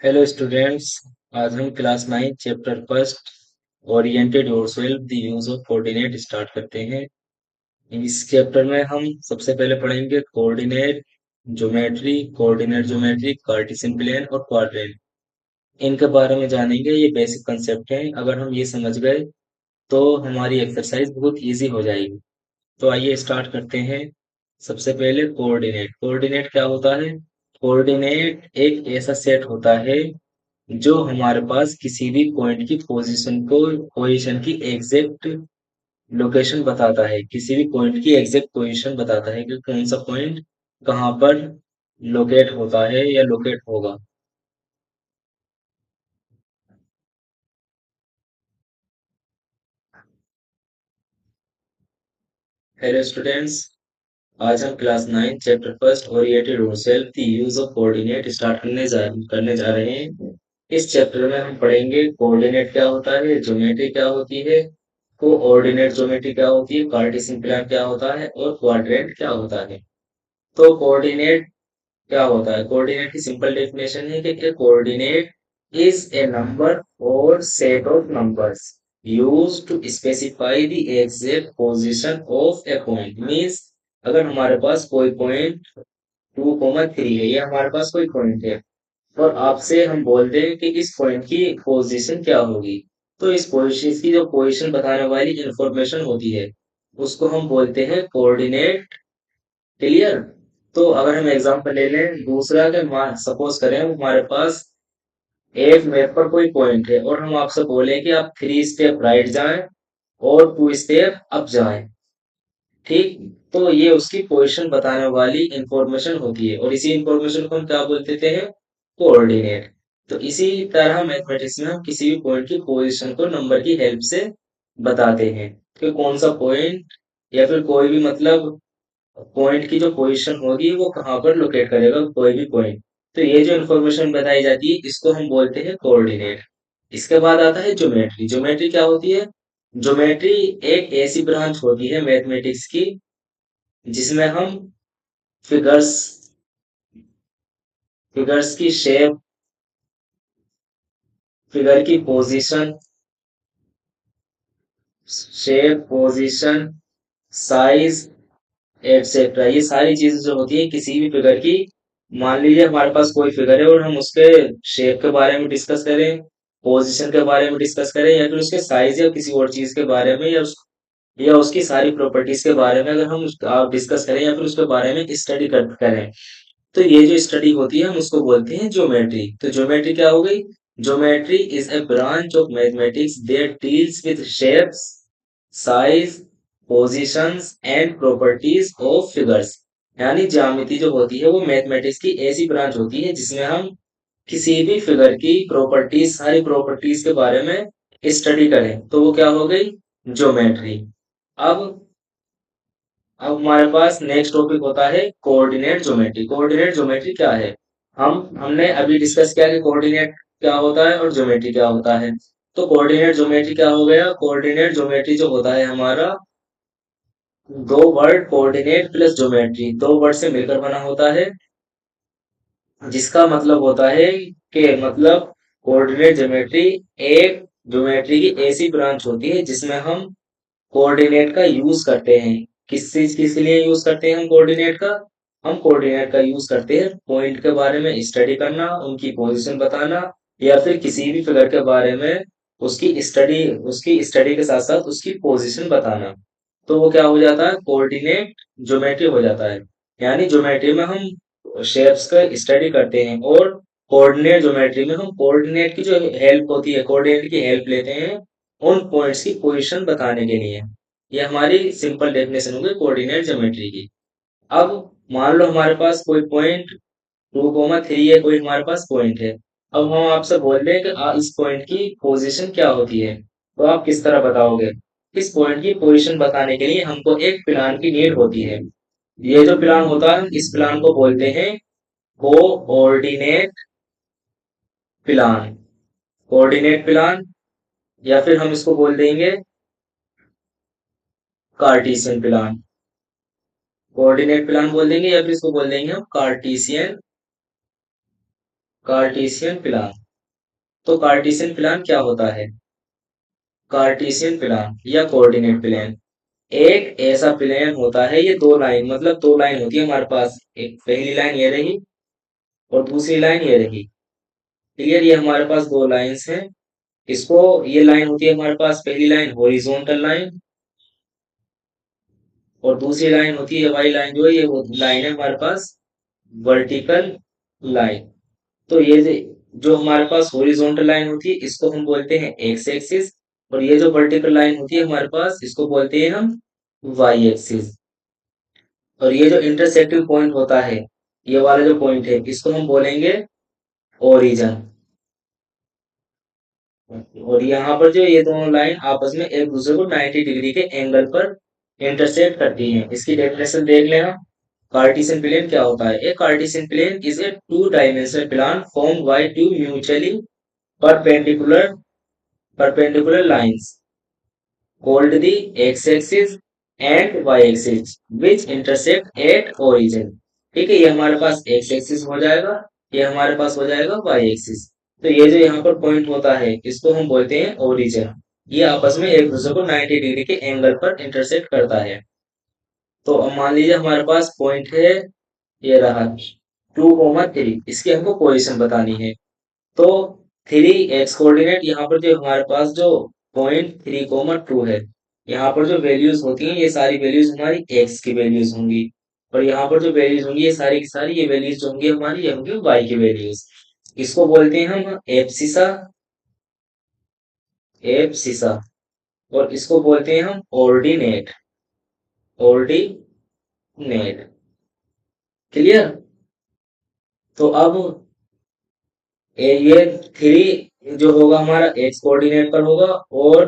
Hello students. आज हम class 9 chapter first oriented yourself the use of coordinate start करते हैं। इस चैप्टर में हम सबसे पहले पढ़ेंगे कोऑर्डिनेट ज्योमेट्री, कार्टेशियन प्लेन और क्वाड्रेंट। इनके बारे में जानेंगे। ये बेसिक कंसेप्ट है। अगर हम ये समझ गए तो हमारी एक्सरसाइज बहुत इजी हो जाएगी। तो आइए स्टार्ट करते हैं। सबसे पहले कोऑर्डिनेट कोऑर्डिनेट क्या होता है? कोऑर्डिनेट एक ऐसा सेट होता है जो हमारे पास किसी भी पॉइंट की पोजीशन की एग्जैक्ट लोकेशन बताता है। किसी भी पॉइंट की एग्जैक्ट पोजीशन बताता है कि कौन सा पॉइंट कहाँ पर लोकेट होता है या लोकेट होगा। हेलो स्टूडेंट्स, आज हम class 9 chapter first oriented yourself the use of coordinate start करने जा रहे हैं। इस चैप्टर में हम पढ़ेंगे कोऑर्डिनेट क्या होता है, ज्योमेट्री क्या होती है, कोऑर्डिनेट ज्योमेट्री क्या होती है, कार्टेशियन प्लान क्या होता है और क्वाड्रेंट क्या होता है। तो कोऑर्डिनेट क्या होता है? कोऑर्डिनेट की सिंपल डेफिनेशन है कि coordinate is a number or set of numbers used to specify the exact position of a point. Means अगर हमारे पास कोई पॉइंट 2,3 है, ये हमारे पास कोई पॉइंट है और आपसे हम बोलते हैं कि इस पॉइंट की पोजीशन क्या होगी, तो इस पोजीशन की जो पोजीशन बताने वाली इंफॉर्मेशन होती है उसको हम बोलते हैं कोऑर्डिनेट। क्लियर? तो अगर हम एग्जांपल ले लें दूसरा, के सपोज करें हमारे पास एक मैप पर कोई पॉइंट है और हम आपसे बोले कि आप 3 स्टेप राइट जाएं और 2 स्टेप अप जाएं। ठीक? तो ये उसकी पोजीशन बताने वाली इंफॉर्मेशन होती है और इसी इंफॉर्मेशन को हम क्या बोल देते हैं? कोऑर्डिनेट। तो इसी तरह मैथमेटिक्स में हम किसी भी पॉइंट की पोजीशन को नंबर की हेल्प से बताते हैं कि कौन सा पॉइंट या फिर कोई भी मतलब पॉइंट की जो पोजीशन होगी वो कहाँ पर लोकेट करेगा कोई भी पॉइंट। तो ये जो इन्फॉर्मेशन बताई जाती है इसको हम बोलते हैं कोऑर्डिनेट। इसके बाद आता है ज्योमेट्री। ज्योमेट्री क्या होती है? ज्योमेट्री एक ऐसी ब्रांच होती है मैथमेटिक्स की जिसमें हम फिगर्स फिगर्स की शेप, फिगर की पोजीशन, साइज एटसेट्रा, ये सारी चीजें जो होती है किसी भी फिगर की। मान लीजिए हमारे पास कोई फिगर है और हम उसके शेप के बारे में डिस्कस करें, पोजीशन के बारे में डिस्कस करें या फिर उसके साइज या किसी और चीज के बारे में या उसकी सारी प्रॉपर्टीज के बारे में अगर हम आप डिस्कस करें या फिर उसके बारे में स्टडी करें, तो ये जो स्टडी होती है हम उसको बोलते हैं ज्योमेट्री। तो ज्योमेट्री क्या हो गई? Geometry is a branch of mathematics that deals with shapes, size, positions and properties of figures. यानी ज्यामिति जो होती है वो मैथमेटिक्स की ऐसी ब्रांच होती है जिसमें हम किसी भी फिगर की प्रॉपर्टीज, सारी प्रॉपर्टीज के बारे में स्टडी करें, तो वो क्या हो गई? ज्योमेट्री। अब अब हमारे पास नेक्स्ट टॉपिक होता है कोऑर्डिनेट ज्योमेट्री। कोऑर्डिनेट ज्योमेट्री क्या है? हमने अभी डिस्कस किया कि कोऑर्डिनेट क्या होता है और ज्योमेट्री क्या होता है। तो कोऑर्डिनेट ज्योमेट्री क्या हो गया? कोऑर्डिनेट ज्योमेट्री जो होता है हमारा, दो वर्ड कोऑर्डिनेट प्लस ज्योमेट्री, दो वर्ड से मिलकर बना होता है, जिसका मतलब होता है कि मतलब कोऑर्डिनेट ज्योमेट्री एक ज्योमेट्री की ऐसी ब्रांच होती है जिसमें हम कोऑर्डिनेट का यूज करते हैं। किस लिए यूज करते हैं हम कोऑर्डिनेट का? हम कोऑर्डिनेट का यूज करते हैं पॉइंट के बारे में स्टडी करना, उनकी पोजीशन बताना या फिर किसी भी फिगर के बारे में उसकी स्टडी के साथ साथ उसकी पोजीशन बताना। तो वो क्या हो जाता है? कोऑर्डिनेट ज्योमेट्री हो जाता है। यानी ज्योमेट्री में हम शेप्स का स्टडी करते हैं और कोऑर्डिनेट ज्योमेट्री में हम कोऑर्डिनेट की जो हेल्प होती है, कोऑर्डिनेट की हेल्प लेते हैं उन पॉइंट्स की पोजीशन बताने के लिए। ये हमारी सिंपल डेफिनेशन होगी कोऑर्डिनेट ज्योमेट्री की। अब मान लो हमारे पास कोई पॉइंट 2,3 है, कोई हमारे पास पॉइंट है। अब हम आपसे बोल रहे हैं कि इस पॉइंट की पोजीशन क्या होती है, तो आप किस तरह बताओगे? इस पॉइंट की पोजीशन बताने के लिए हमको एक प्लान की नीड होती है। ये जो प्लान होता है इस प्लान को बोलते हैं कोऑर्डिनेट प्लान। कोऑर्डिनेट प्लान या फिर हम इसको बोल देंगे कार्टेशियन प्लान। कोऑर्डिनेट प्लान बोल देंगे या फिर इसको बोल देंगे हम कार्टेशियन कार्टेशियन प्लान। तो कार्टेशियन प्लान क्या होता है? कार्टेशियन प्लान या कोऑर्डिनेट प्लान एक ऐसा प्लेन होता है, ये दो लाइन मतलब दो लाइन होती है हमारे पास, एक पहली लाइन ये रही और दूसरी लाइन ये रही। क्लियर? ये हमारे पास दो लाइंस हैं। इसको ये लाइन होती है हमारे पास, पहली लाइन हॉरिजॉन्टल लाइन और दूसरी लाइन होती है वाली लाइन, जो है ये वो लाइन है हमारे पास वर्टिकल लाइन। तो ये जो हमारे पास हॉरिजॉन्टल लाइन होती है इसको हम बोलते हैं एक्स एक्सिस, और ये जो वर्टिकल लाइन होती है हमारे पास इसको बोलते हैं हम वाई एक्सिस। और ये जो इंटरसेक्टिंग पॉइंट होता है, ये वाला जो पॉइंट है इसको हम बोलेंगे ओरिजिन। और यहाँ पर जो ये दोनों लाइन आपस में एक दूसरे को 90 डिग्री के एंगल पर इंटरसेक्ट करती हैं। इसकी डेफिनेशन देख लेना। कार्टेशियन प्लेन क्या होता है? A Cartesian plane is a two dimensional plan formed by two mutually perpendicular perpendicular lines called the x-axis and y-axis which intersect at origin। ठीक है, ये हमारे पास x एक्सिस हो जाएगा, ये हमारे पास हो जाएगा y एक्सिस। तो ये जो यहाँ पर पॉइंट होता है इसको हम बोलते हैं ओरिजिन। ये आपस में एक दूसरे को 90 डिग्री के एंगल पर इंटरसेक्ट करता है। तो अब मान लीजिए हमारे पास पॉइंट है, ये रहा 2,3, इसकी हमको पोजीशन बतानी है। तो 3 x कोऑर्डिनेट, यहाँ पर जो हमारे पास जो पॉइंट 3,2 है, यहाँ पर जो वैल्यूज होती हैं ये सारी वैल्यूज हमारी x की वैल्यूज होंगी, और यहाँ पर जो वैल्यूज होंगी ये सारी की सारी ये वैल्यूज जो होंगी हमारी, ये होंगी y की वैल्यूज। इसको बोलते हैं हम एब्सिसा, एब्सिसा। और इसको बोलते हैं हम ऑर्डिनेट, ऑर्डिनेट। क्लियर? तो अब ये 3 जो होगा हमारा x कोऑर्डिनेट पर होगा, और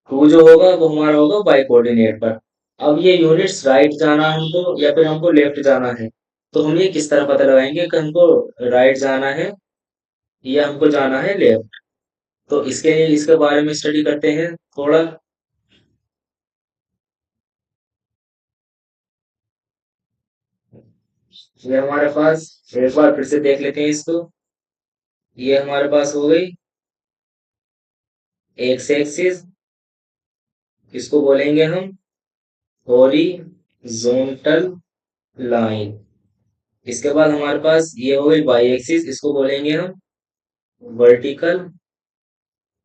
2 जो होगा वो हमारा होगा y कोऑर्डिनेट पर। अब ये यूनिट्स राइट जाना है हमको या फिर हमको लेफ्ट जाना है, तो हम ये किस तरह पता लगाएंगे कि हमको राइट जाना है या हमको जाना है लेफ्ट? तो इसके लिए इसके बारे में स्टडी करते हैं थोड़ा। ये हमारे पास एक बार फिर से देख लेते हैं इसको। ये हमारे पास हो गई एक्स एक्सिस, इसको बोलेंगे हम हॉरिजॉन्टल लाइन। इसके बाद हमारे पास ये हो गई वाई एक्सिस, इसको बोलेंगे हम वर्टिकल,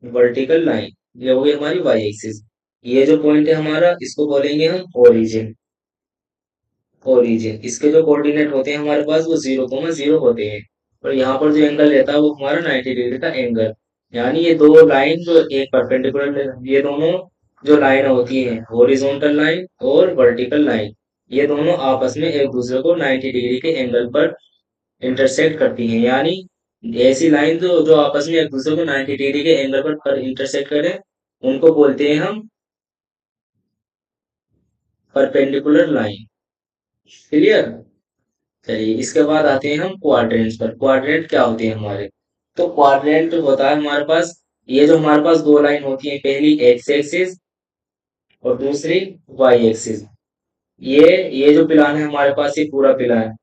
वर्टिकल लाइन। ये हो गई हमारी वाई एक्सिस। ये जो पॉइंट है हमारा इसको बोलेंगे हम ओरिजिन, ओरिजिन। इसके जो कोऑर्डिनेट होते हैं हमारे पास वो 0,0 होते हैं, और यहाँ पर जो एंगल रहता है वो हमारा 90 डिग्री का एंगल। यानी ये दो लाइन जो एक परपेंडिकुलर, ये दोनों जो लाइन होती हैं हॉरिजॉन्टल लाइन और वर्टिकल लाइन, ये दोनों आपस में एक दूसरे को 90 डिग्री के एंगल पर इंटरसेक्ट करती हैं। यानी ऐसी लाइन जो आपस में एक दूसरे को 90 डिग्री के एंगल पर इंटरसेक्ट करें, उनको बोलते हैं हम परपेंडिकुलर लाइन। क्लियर? चलिए इसके बाद आते हैं हम क्वाड्रेंट पर। क्वाड्रेंट क्या होते हैं हमारे? तो क्वाड्रेंट होता है हमारे पास, ये जो हमारे पास दो लाइन होती है, पहली एक्स एक्सिस और दूसरी वाई एक्सिस। ये जो प्लान है हमारे पास, ये पूरा प्लान,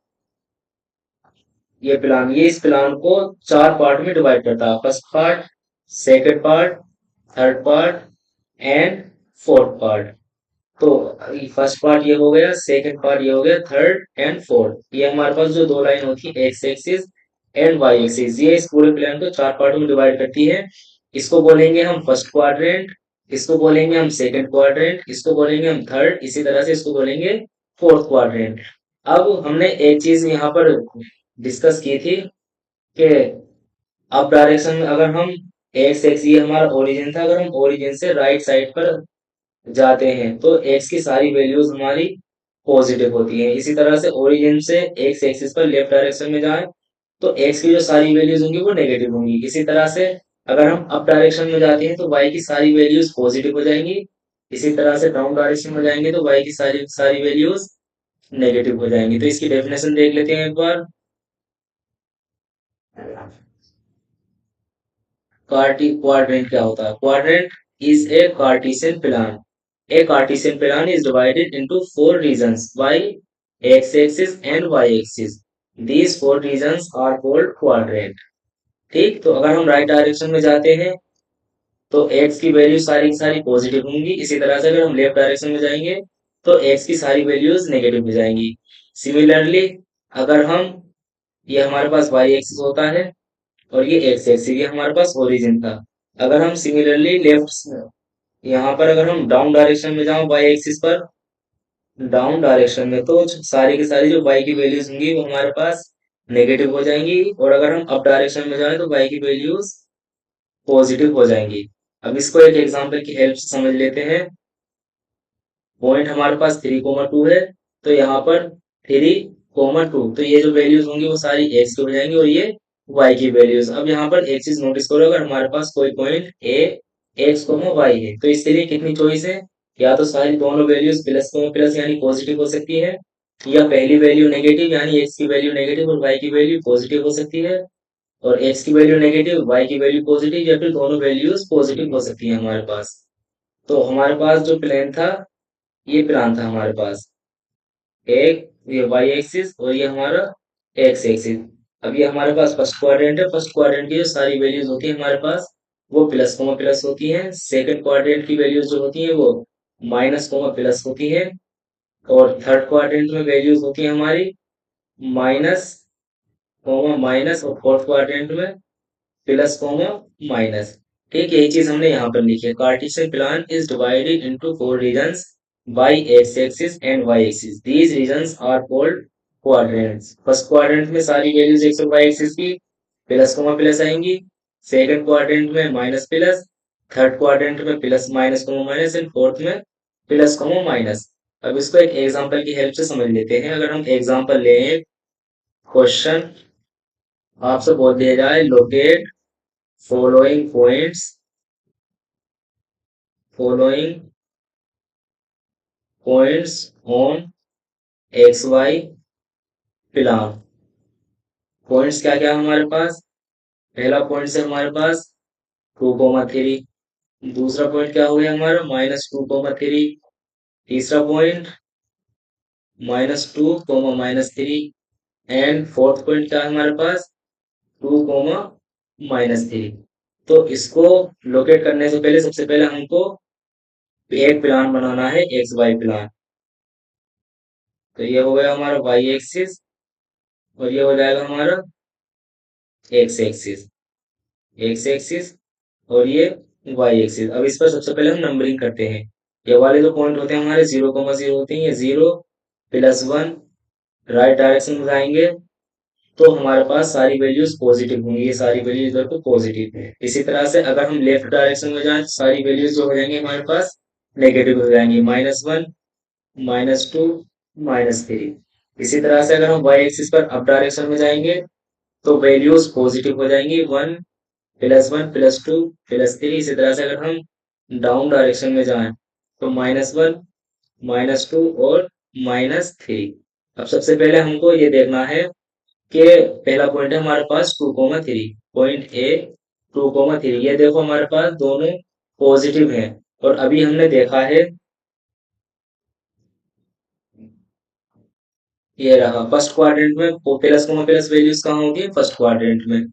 ये प्लान, ये इस प्लान को 4 पार्ट में डिवाइड करता है। First part, second part, third part and fourth part. तो फर्स्ट पार्ट ये हो गया, सेकंड पार्ट ये हो गया, थर्ड एंड फोर्थ। ये हमारे पास जो दो लाइन होती है X axis and Y axis, ये इस पूरे प्लान को 4 पार्ट में डिवाइड करती है। इसको बोलेंगे हम फर्स्ट क्वाड्रेंट, इसको बोलेंगे हम सेकंड क्वाड्रेंट, इसको बोलेंगे हम थर्ड, इसी तरह से इसको बोलेंगे फोर्थ क्वाड्रेंट। अब हमने एक चीज यहाँ पर डिस्कस की थी कि अप डायरेक्शन में अगर हम एक्स एक्स, ये हमारा ओरिजिन था, अगर हम ओरिजिन से राइट साइड पर जाते हैं तो एक्स की सारी वैल्यूज हमारी पॉजिटिव होती हैं। इसी तरह से ओरिजिन से एक्स एक्सिस पर लेफ्ट डायरेक्शन में जाएं तो एक्स की जो सारी वैल्यूज होंगी वो नेगेटिव होंगी। इसी तरह से अगर हम अप डायरेक्शन में जाते हैं तो वाई की सारी वैल्यूज पॉजिटिव हो जाएंगी। इसी तरह से डाउन डायरेक्शन में जाएंगे तो वाई की सारी सारी वैल्यूज नेगेटिव हो जाएंगी। तो इसकी डेफिनेशन देख लेते हैं एक बार। क्वाड्रेंट क्या होता है? Quadrant is a Cartesian plan. A Cartesian plan is divided into 4 regions by x-axis and y-axis these four regions are called quadrant. ठीक, तो अगर हम राइट डायरेक्शन में जाते हैं तो एक्स की वैल्यू सारी की सारी पॉजिटिव होंगी। इसी तरह से अगर हम लेफ्ट डायरेक्शन में जाएंगे तो एक्स की सारी वैल्यूज नेगेटिव हो जाएंगी। सिमिलरली अगर हम, ये हमारे पास वाई एक्सिस होता है और ये एक्स एक्सिस, ये हमारे पास ओरिजिन था। अगर हम सिमिलरली लेफ्ट, यहाँ पर अगर हम डाउन डायरेक्शन में जाओ वाई एक्सिस पर, डाउन डायरेक्शन में, तो सारी की सारी जो वाई की वैल्यूज होंगी वो हमारे पास नेगेटिव हो जाएंगी। और अगर हम अप डायरेक्शन में जाए तो वाई की वैल्यूज पॉजिटिव हो जाएंगी। अब इसको एक एग्जांपल की हेल्प से समझ लेते हैं। पॉइंट हमारे पास 3,2 है, तो यहाँ पर 3,2, तो ये जो वैल्यूज होंगी वो सारी एक्स की हो जाएंगी और ये वाई की वैल्यूज। अब यहाँ पर एक चीज नोटिस करो, अगर हमारे पास कोई पॉइंट ए एक्स वाई है तो इसके लिए कितनी चॉइस है? या तो सारी दोनों वैल्यूज प्लस प्लस यानी पॉजिटिव हो सकती है, या पहली वैल्यू नेगेटिव यानी एक्स की वैल्यू नेगेटिव और वाई की वैल्यू पॉजिटिव हो सकती है, और एक्स की वैल्यू नेगेटिव वाई की वैल्यू पॉजिटिव, या फिर दोनों वैल्यूज पॉजिटिव हो सकती है हमारे पास। तो हमारे पास जो प्लान था, ये प्लान था हमारे पास, एक ये वाई एक्सिस और ये हमारा एक्स एक्सिस। अब ये हमारे पास फर्स्ट क्वाड्रेंट है। फर्स्ट क्वाड्रेंट की जो सारी वैल्यूज होती है हमारे पास वो प्लस कोमा प्लस होती हैं। सेकंड क्वाड्रेंट की वैल्यूज जो होती हैं वो माइनस कोमा प्लस होती है। और थर्ड क्वाड्रेंट में वैल्यूज होती है हमारी माइनस कोमा माइनस, और फोर्थ क्वाड्रेंट में प्लस कोमा माइनस। ठीक, यही चीज हमने यहाँ पर लिखी है। Cartesian plane is divided into four regions by X axis and Y axis. These regions are called quadrants. First quadrant में सारी वैल्यूज एक्स और वाई एक्सिस की प्लस कोमा प्लस आएंगी। सेकंड क्वाड्रेंट में माइनस प्लस, थर्ड क्वाड्रेंट में plus minus comma minus, and fourth में plus comma minus. अब इसको एक एग्जांपल की हेल्प से समझ लेते हैं। अगर हम एग्जांपल लें, क्वेश्चन आपसे बोल दिया जाए locate following points, following points on xy plan. Points क्या क्या हमारे पास? पहला पॉइंट है हमारे पास 2,3। दूसरा पॉइंट क्या हो गया हमारा? -2,3। तीसरा पॉइंट -2, -3। एंड फोर्थ पॉइंट क्या है हमारे पास? 2, -3। तो इसको लोकेट करने से पहले सबसे पहले हमको एक प्लान बनाना है, एक्स वाई प्लान। तो ये हो गया हमारा वाई एक्सिस और ये हो जाएगा हमारा एक्स एक्सिस, एक्स एक्सिस, और ये वाई एक्सिस। अब इस पर सबसे पहले हम नंबरिंग करते हैं। ये वाले जो पॉइंट होते हैं हमारे 0,0 होते हैं, ये 0 +1 राइट डायरेक्शन में जाएंगे तो हमारे पास सारी वैल्यूज पॉजिटिव होंगी। ये सारी वैल्यूज इधर को पॉजिटिव है। इसी तरह से अगर हम लेफ्ट डायरेक्शन में जाएं तो सारी वैल्यूज जो हो जाएंगी हमारे पास नेगेटिव हो जाएंगी, -1, -2, -3। इसी तरह से अगर हम वाई एक्सिस पर अप डायरेक्शन में जाएंगे तो वैल्यूज पॉजिटिव हो जाएंगी, 1, +1, +2, +3। इसी तरह से अगर हम डाउन डायरेक्शन में जाएं तो -1, -2 और -3। अब सबसे पहले हमको ये देखना है कि पहला पॉइंट है हमारे पास 2,3, पॉइंट ए 2,3। ये देखो हमारे पास दोनों पॉजिटिव हैं। और अभी हमने देखा है, ये रहा फर्स्ट क्वाड्रेंट में प्लस कोमा प्लस वैल्यूज कहाँ होगी? फर्स्ट क्वाड्रेंट में।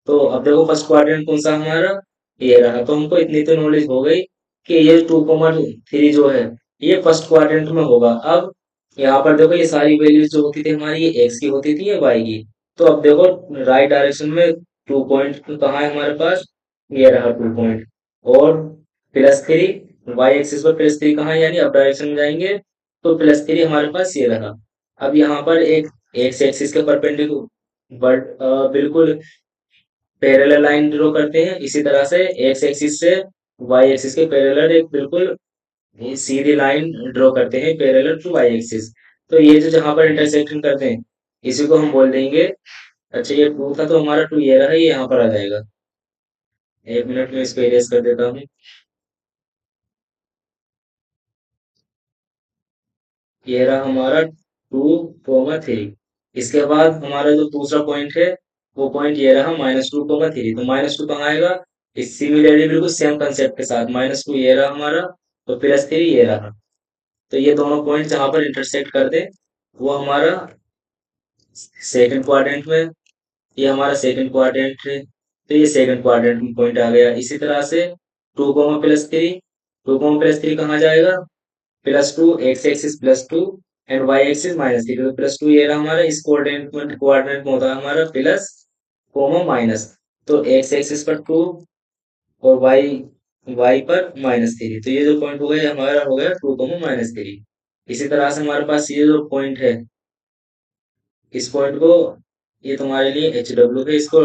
तो अब देखो फर्स्ट क्वाड्रेंट कौन सा हमारा? ये रहा। तो हमको इतनी तो नॉलेज हो गई कि ये 2,3 जो है ये फर्स्ट क्वाड्रेंट में होगा। अब यहाँ पर देखो ये सारी वैल्यूज जो होती थी हमारी, ये एक्स की होती थी, ये वाई की। तो अब देखो राइट डायरेक्शन में 2 पॉइंट कहाँ है हमारे पास? ये रहा 2 पॉइंट। और +3, वाई एक्सिस पर +3 कहाँ है? यानी अप डायरेक्शन में जाएंगे तो +3 हमारे पास ये रहा। अब यहाँ पर एक एक्स एक्सिस के परपेंडिकुलर बट बिल्कुल पैरेलल लाइन ड्रॉ करते हैं। इसी तरह से एक्स एक्सिस से वाई एक्सिस के पैरेलल एक बिल्कुल सीधी लाइन ड्रॉ करते हैं पैरेलल टू वाई एक्सिस। तो ये जो जहां पर इंटरसेक्शन करते हैं इसी को हम बोल देंगे। अच्छा, ये 2 था तो हमारा 2 ये रहा, ये यहाँ पर आ जाएगा। 1 मिनट में इसको इरेज कर देता हूँ। ये रहा हमारा 2,3। इसके बाद हमारा जो दूसरा पॉइंट है वो पॉइंट ये रहा -2,3। तो -2 कहाँ आएगा? इस सिमिलरली बिल्कुल सेम कंसेप्ट के साथ -2 ये रहा हमारा, तो +3 ये रहा। तो ये दोनों पॉइंट जहां पर इंटरसेक्ट कर दे वो हमारा सेकंड क्वाड्रेंट में, ये हमारा सेकंड क्वाड्रेंट है, तो ये सेकंड क्वाड्रेंट में पॉइंट आ गया। इसी तरह से 2, +3, 2, +3 कहाँ जाएगा? +2, X axis +2 and Y axis -3, तो +2 ये रहा हमारा, इस क्वाड्रेंट में होता है हमारा प्लस कोमा माइनस। तो एक्स एक्सिस पर 2 और वाई वाई पर -3, तो ये जो पॉइंट हो गया ये हमारा हो गया 2, -3। इसी तरह से हमारे पास ये जो पॉइंट है, इस पॉइंट को, ये तुम्हारे लिए HW है, इसको